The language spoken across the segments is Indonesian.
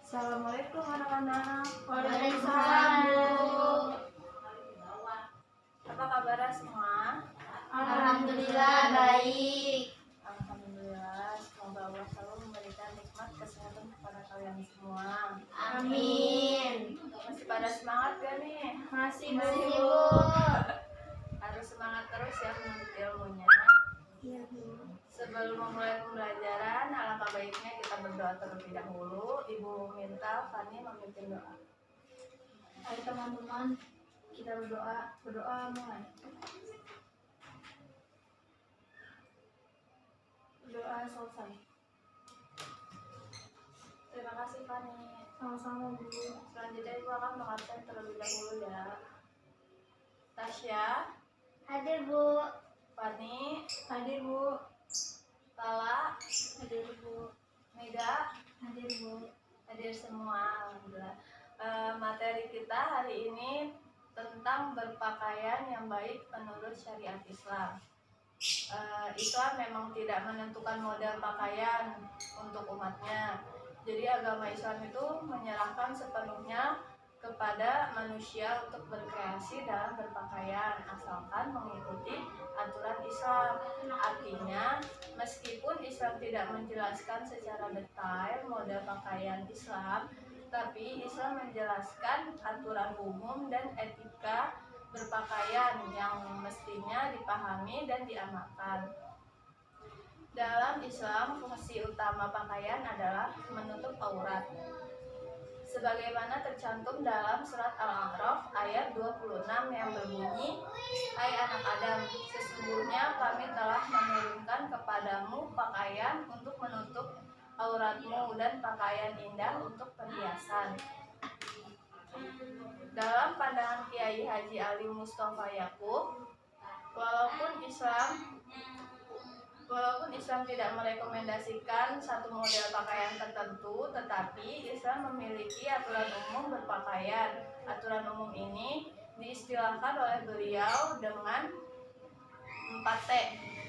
Assalamualaikum anak-anak. Waalaikumsalam, Bu. Apa kabar semua? Alhamdulillah baik. Alhamdulillah, semoga Allah selalu memberikan nikmat kesehatan kepada kalian semua. Amin. Masih pada semangat gak nih? Masih, Bu. Harus semangat terus ya menuntut ilmunya. Iya, Bu. Sebelum memulai pembelajaran, alangkah baiknya kita berdoa terlebih dahulu. Ibu minta Fani memimpin doa. Ayo teman-teman, kita berdoa mulai. Berdoa selesai. Terima kasih Fani. Sama-sama, Bu. Selanjutnya Ibu akan mengabsen terlebih dahulu ya. Tasya, Hadir, Bu. Fani, Hadir, Bu. Lala, Hadir, Bu. Mega, Hadir, Bu. hadir semua. Alhamdulillah. Materi kita hari ini tentang berpakaian yang baik menurut syariat Islam. Islam memang tidak menentukan model pakaian untuk umatnya. Jadi agama Islam itu menyerahkan sepenuhnya kepada manusia untuk berkreasi dalam berpakaian asalkan mengikuti aturan Islam. Artinya, meskipun Islam tidak menjelaskan secara detail model pakaian Islam, tapi Islam menjelaskan aturan umum dan etika berpakaian yang mestinya dipahami dan diamalkan. Dalam Islam, fungsi utama pakaian adalah menutup aurat. Sebagaimana tercantum dalam surat Al-A'raf ayat 26 yang berbunyi, "Hai anak Adam, sesungguhnya kami telah menurunkan kepadamu pakaian untuk menutup auratmu dan pakaian indah untuk perhiasan." Dalam pandangan Kiai Haji Ali Mustafa Yakub, walaupun Islam tidak merekomendasikan satu model pakaian tertentu, tetapi Islam memiliki aturan umum berpakaian. Aturan umum ini diistilahkan oleh beliau dengan 4T.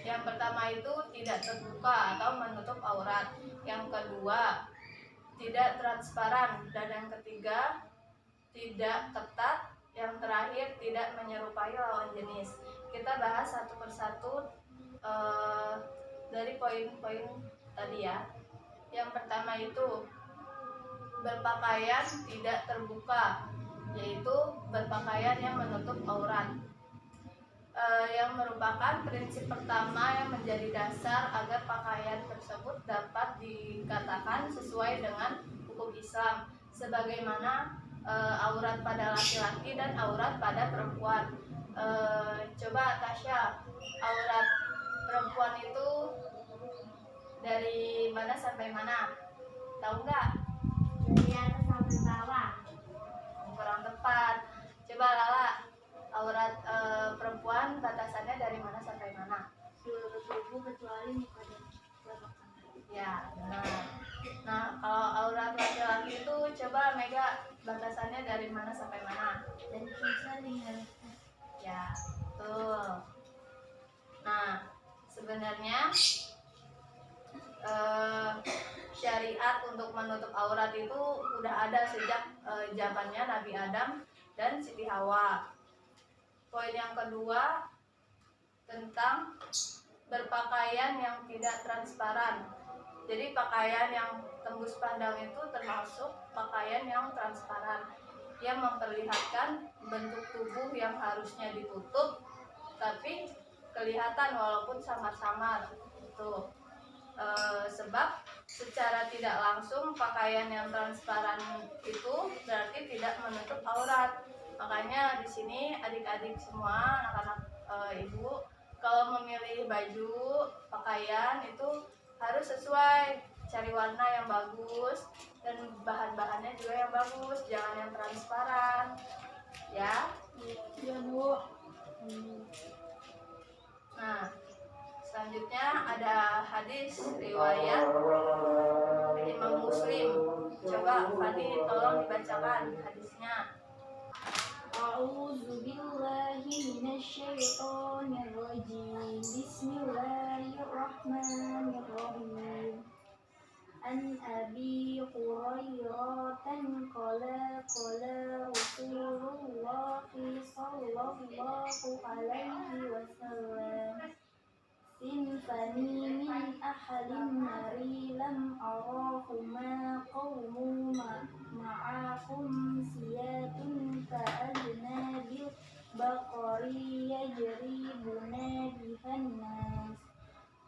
Yang pertama itu tidak terbuka atau menutup aurat. Yang kedua, tidak transparan. Dan yang ketiga, tidak ketat. Yang terakhir, tidak menyerupai lawan jenis. Kita bahas satu persatu dari poin-poin tadi ya. Yang pertama itu berpakaian tidak terbuka, yaitu berpakaian yang menutup aurat, yang merupakan prinsip pertama yang menjadi dasar agar pakaian tersebut dapat dikatakan sesuai dengan hukum Islam, sebagaimana aurat pada laki-laki dan aurat pada perempuan. Coba Tasya, aurat perempuan itu dari mana sampai mana? Tahu nggak? Dari atas sampai bawah. Kurang tepat. Coba Lala, aurat perempuan batasannya dari mana sampai mana? Seluruh tubuh kecuali muka dan telapak tangan. Ya, benar. Nah, kalau aurat laki-laki itu coba Mega, batasannya dari mana sampai mana? Dan kisah hingga Ya, betul. Nah, sebenarnya syariat untuk menutup aurat itu udah ada sejak zamannya Nabi Adam dan Siti Hawa. Poin yang kedua tentang berpakaian yang tidak transparan. Jadi pakaian yang tembus pandang itu termasuk pakaian yang transparan, yang memperlihatkan bentuk tubuh yang harusnya ditutup tapi kelihatan walaupun samar-samar. Itu sebab secara tidak langsung pakaian yang transparan itu berarti tidak menutup aurat. Makanya di sini adik-adik semua, anak-anak ibu, kalau memilih baju pakaian itu harus sesuai, cari warna yang bagus dan bahan-bahannya juga yang bagus, jangan yang transparan ya. Iya, Bu. Nah, selanjutnya ada hadis riwayat Imam Muslim. Coba Fadi tolong dibacakan hadisnya. A'udzu billahi minasyaitonir rajim. Bismillahirrahmanirrahim. An Abi Hurairah qala Rasulullah sallallahu alaihi wasallam sinfani min ahlin nari lam arahuma qawmu ma'akum siyatun ka'adnabil baqari yajribuna bihan nas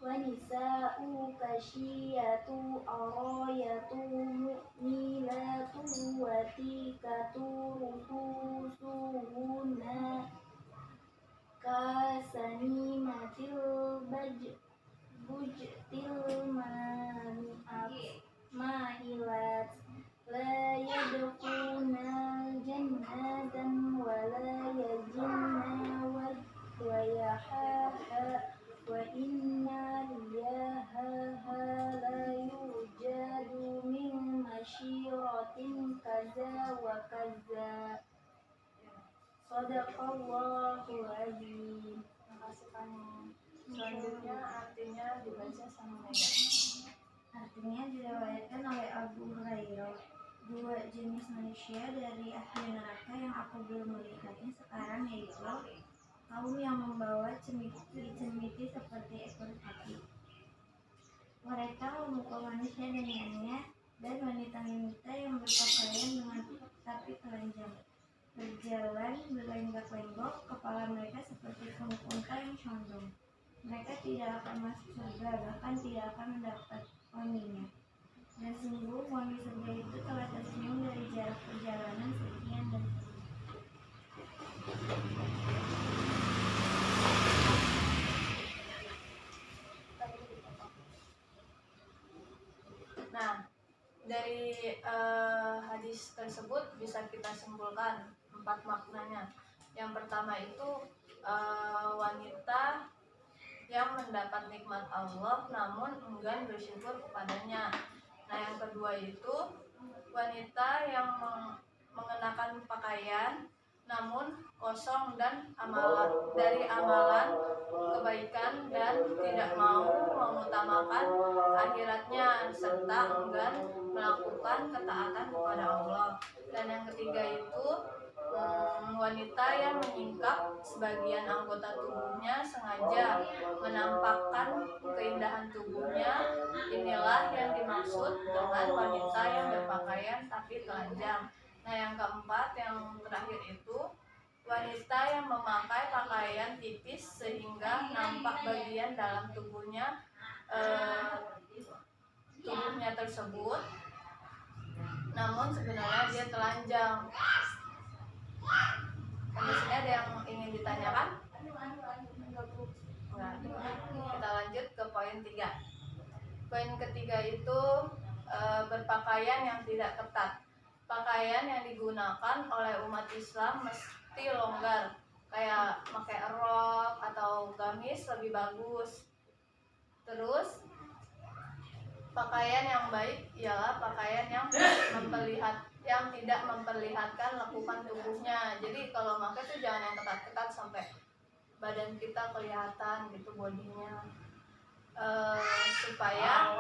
wa nisa'u kasyiyatu arayatu mu'milatu wa tikatu rususuhuna kasani matil bujtil mahilat la yadkhuluna jannatan wa la yajinna wa yahaha wa inna liyahaha la yujadu min masyiratin kaza wa kaza. Sadaqallahul azim. Makasih Fani. Selanjutnya artinya dibaca sama Mega. Artinya diriwayatkan oleh Abu Hurairah, dua jenis manusia dari ahli neraka yang aku belum melihatnya sekarang, yaitu kaum yang membawa cemiti seperti ekor sapi. Mereka memukul manusia dengannya, dan wanita-wanita yang berpakaian dengan tapi telanjang berjalan berlenggak-lenggok, kepala mereka seperti unta yang condong. Mereka tidak akan masuk surga, bahkan tidak akan mendapat wanginya. Dan sungguh wangi surga itu telah tersenyum dari jarak perjalanan sekian dan Nah, dari hadis tersebut bisa kita simpulkan 4 maknanya. Yang pertama itu wanita yang mendapat nikmat Allah namun enggan bersyukur kepadanya. Nah, yang kedua itu wanita yang mengenakan pakaian namun kosong dan dari amalan kebaikan dan tidak mau mengutamakan akhiratnya serta enggan melakukan ketaatan kepada Allah. Dan yang ketiga itu wanita yang menyingkap sebagian anggota tubuhnya sengaja menampakkan keindahan tubuhnya. Inilah yang dimaksud dengan wanita yang berpakaian tapi telanjang. Nah, yang keempat, yang terakhir itu wanita yang memakai pakaian tipis sehingga nampak bagian dalam tubuhnya tersebut, namun sebenarnya dia telanjang. Di sini ada yang ingin ditanyakan? Enggak. Kita lanjut ke poin 3. Poin ketiga itu berpakaian yang tidak ketat. Pakaian yang digunakan oleh umat Islam mesti longgar, kayak pakai rok atau gamis lebih bagus. Terus pakaian yang baik ialah pakaian yang tidak memperlihatkan lekukan tubuhnya. Jadi kalau pakai tuh jangan yang ketat-ketat sampai badan kita kelihatan gitu, bodinya. Supaya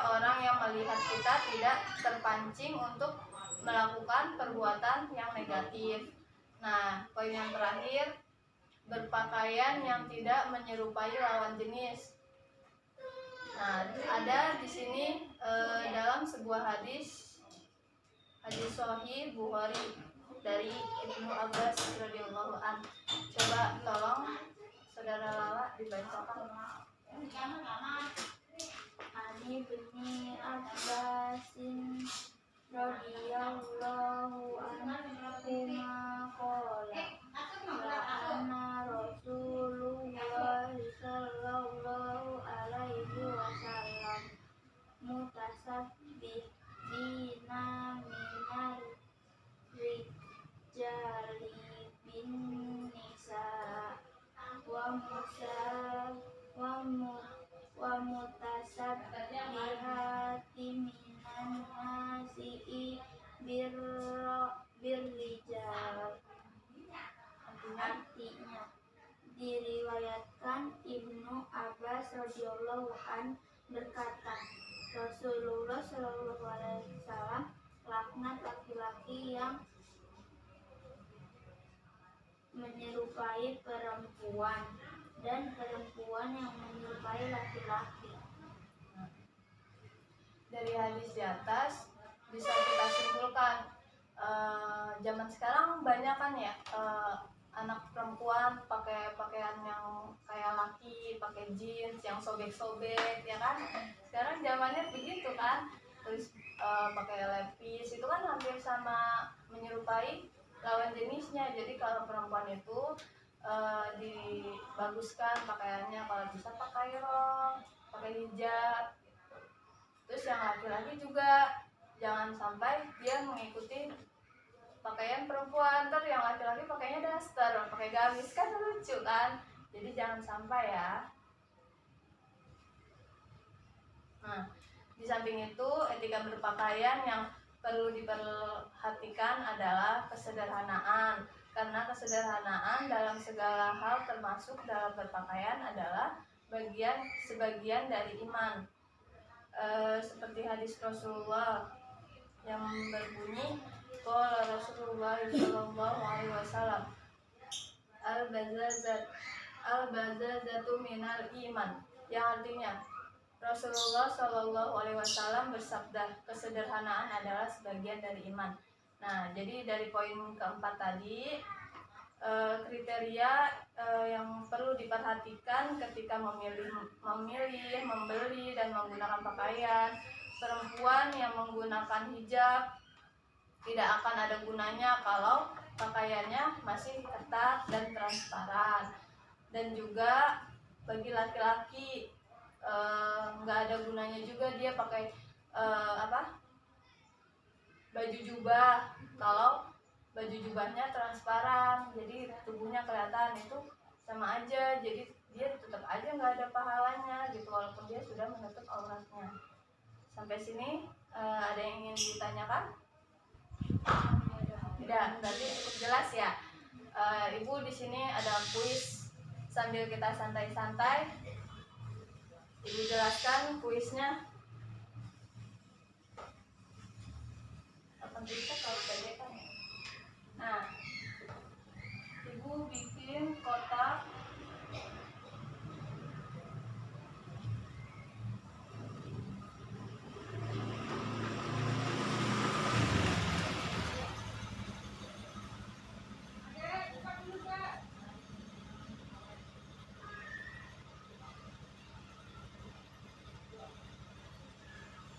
orang yang melihat kita tidak terpancing untuk melakukan perbuatan yang negatif. Nah, poin yang terakhir, berpakaian yang tidak menyerupai lawan jenis. Nah, ada di sini dalam sebuah hadis Sahih Bukhari dari Ibnu Abbas radhiyallahu anhu. Coba tolong saudara Lala dibacakan. Ali bin Abbasin radhiyallahu anhu qala ana Rasulullah sallallahu alaihi wasallam mutasabbihina minal rijali bin nisa wa mutasabbihati minan nasi birrijal. Artinya, diriwayatkan Ibnu Abbas radhiyallahu an berkata, Rasulullah sallallahu alaihi wasallam laknat laki-laki yang menyerupai perempuan dan perempuan yang menyerupai laki-laki. Dari hadis di atas bisa kita simpulkan, zaman sekarang banyak kan ya anak perempuan pakai pakaian yang kayak laki, pakai jeans yang sobek-sobek, ya kan? Sekarang zamannya begitu kan, terus pakai lepis itu kan hampir sama menyerupai lawan jenisnya. Jadi kalau perempuan itu dibaguskan pakaiannya, kalau bisa pakai rok, pakai hijab. Terus yang laki-laki juga jangan sampai dia mengikuti pakaian perempuan, ntar yang laki-laki pakainya daster, pakai gamis, kan lucu kan. Jadi jangan sampai ya. Nah, di samping itu etika berpakaian yang perlu diperhatikan adalah kesederhanaan, karena kesederhanaan dalam segala hal termasuk dalam berpakaian adalah sebagian dari iman. Seperti hadis Rasulullah yang berbunyi, qala Rasulullah sallallahu alaihi wasallam, al-bazazatu minal iman, yang artinya Rasulullah sallallahu alaihi wasallam bersabda, kesederhanaan adalah sebagian dari iman. Nah, jadi dari poin keempat tadi, kriteria yang perlu diperhatikan ketika memilih, membeli dan menggunakan pakaian. Perempuan yang menggunakan hijab tidak akan ada gunanya kalau pakaiannya masih ketat dan transparan. Dan juga bagi laki-laki nggak ada gunanya juga dia pakai baju jubah kalau baju jubahnya transparan, jadi tubuhnya kelihatan, itu sama aja, jadi dia tetap aja nggak ada pahalanya gitu walaupun dia sudah menutup auratnya. Sampai sini ada yang ingin ditanyakan? Tidak, berarti cukup jelas ya. Ibu di sini ada kuis sambil kita santai-santai. Ibu jelaskan kuisnya. Bisa kalau kan ya. Nah, ibu bikin kotak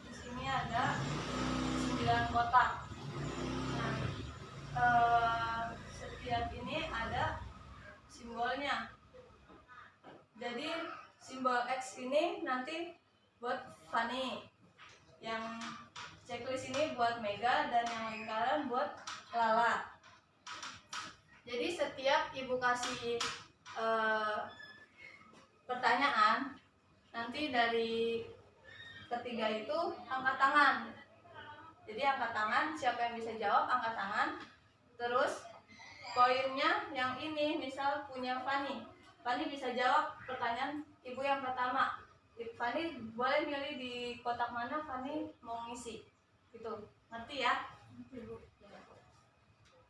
di sini ada 9 kotak. Setiap ini ada simbolnya. Jadi simbol X ini nanti buat Fanny, yang checklist ini buat Mega, dan yang lingkaran buat Lala. Jadi setiap ibu kasih pertanyaan, nanti dari ketiga itu angkat tangan. Jadi angkat tangan, siapa yang bisa jawab angkat tangan. Terus poinnya yang ini, misal punya Fanny bisa jawab pertanyaan ibu yang pertama. Fanny boleh milih di kotak mana Fanny mau ngisi, gitu. Ngerti ya?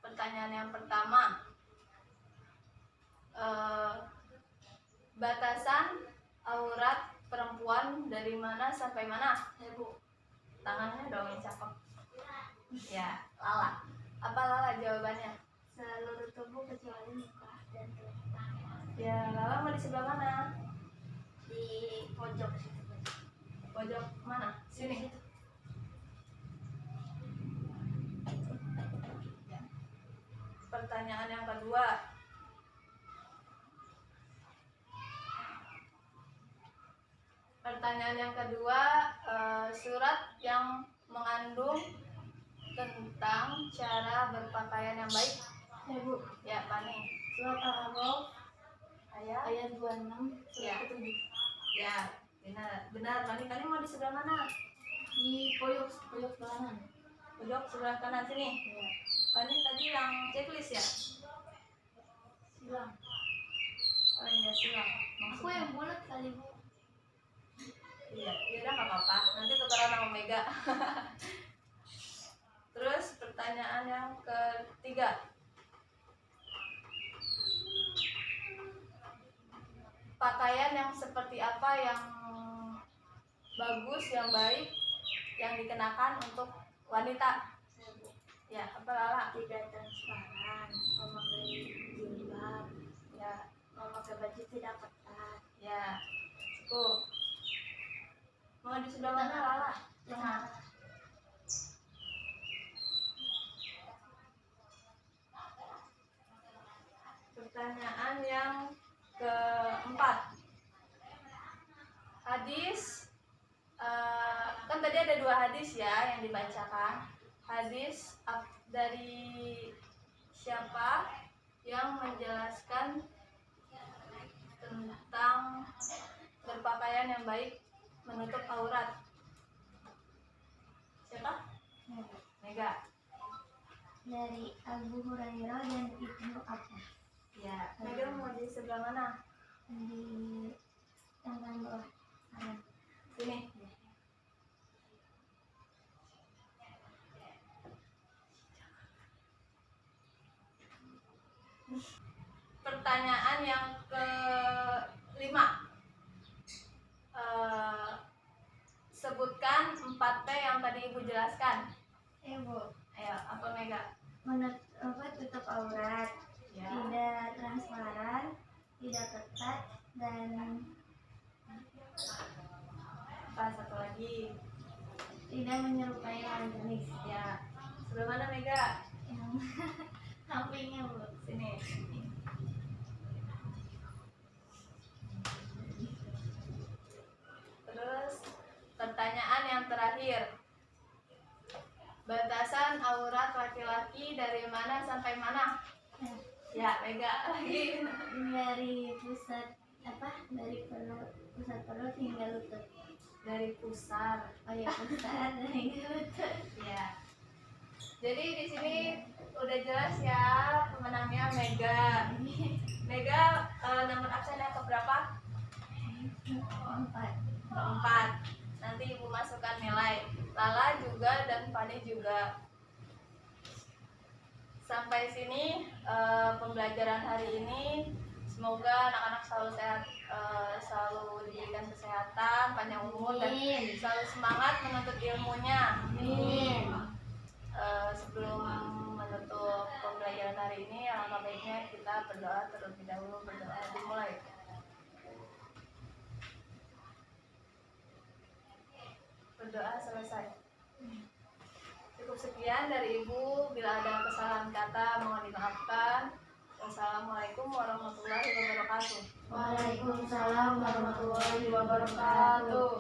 Pertanyaan yang pertama, batasan aurat perempuan dari mana sampai mana? Ibu, tangannya dong yang cakep. Ya, Lala. Apa Lala jawabannya? Seluruh tubuh kecuali muka dan telinga. Ya, Lala mau di sebelah mana? Di pojok situ. Pojok mana? Sini. Ya. Pertanyaan yang kedua, surat yang mengandung tentang cara berpakaian yang baik. Ya, Bu. Ya, Pani. Surat Al-A'raf ayat 26 Ya. 7. Ya, benar. Pani mau di sebelah mana? Di pojok kanan. Pojok sebelah kanan sini. Ya. Pani tadi yang checklist ya? Silang. Oh iya, silang. Aku yang bulat kali, Bu. Iya, udah nggak apa-apa. Nanti tukeran sama Mega. Pertanyaan yang ketiga. Pakaian yang seperti apa yang bagus, yang baik, yang dikenakan untuk wanita? Ya, apa Lala? Tidak transparan, memakai jilbab, Ya, memakai baju tidak ketat. ya, cukup. Mau di sebelah mana Lala? Tengah. Pertanyaan yang keempat. Hadis, kan tadi ada 2 hadis ya yang dibacakan. Hadis dari siapa yang menjelaskan tentang berpakaian yang baik menutup aurat? Siapa? Mega. Dari Abu Hurairah dan Ibnu Abbas. Ya, Mega mau di sebelah mana? Di tangan bawah kanan. Sini. Pertanyaan yang kelima. Sebutkan 4P yang tadi Ibu jelaskan. Bu, Ayo, apa Mega? tutup aurat, Ya. tidak transparan, tidak ketat, dan Apa satu lagi? tidak menyerupai lawan jenis. Ya. Sebelah mana Mega? Yang sampingnya, Bu. Sini. Terus pertanyaan yang terakhir. Batasan aurat laki-laki dari mana sampai mana? Ya, Mega lagi. Dari pusat dari pusat perut hingga lutut. Dari pusar. Oh ya, pusat hingga lutut. Ya. Jadi di sini udah jelas ya pemenangnya Mega. Mega nomor absen yang keberapa? 4. Nanti Ibu masukkan nilai. Lala juga dan Fani juga. Sampai sini pembelajaran hari ini. Semoga anak-anak selalu sehat, selalu diberikan kesehatan, panjang umur, dan selalu semangat menuntut ilmunya. Amin. Sebelum menutup pembelajaran hari ini, alangkah baiknya kita berdoa terlebih dahulu. Berdoa dimulai. Berdoa selesai. Cukup sekian dari Ibu. Bila ada kesalahan kata mohon dimaafkan. Wassalamualaikum warahmatullahi wabarakatuh. Waalaikumsalam warahmatullahi wabarakatuh.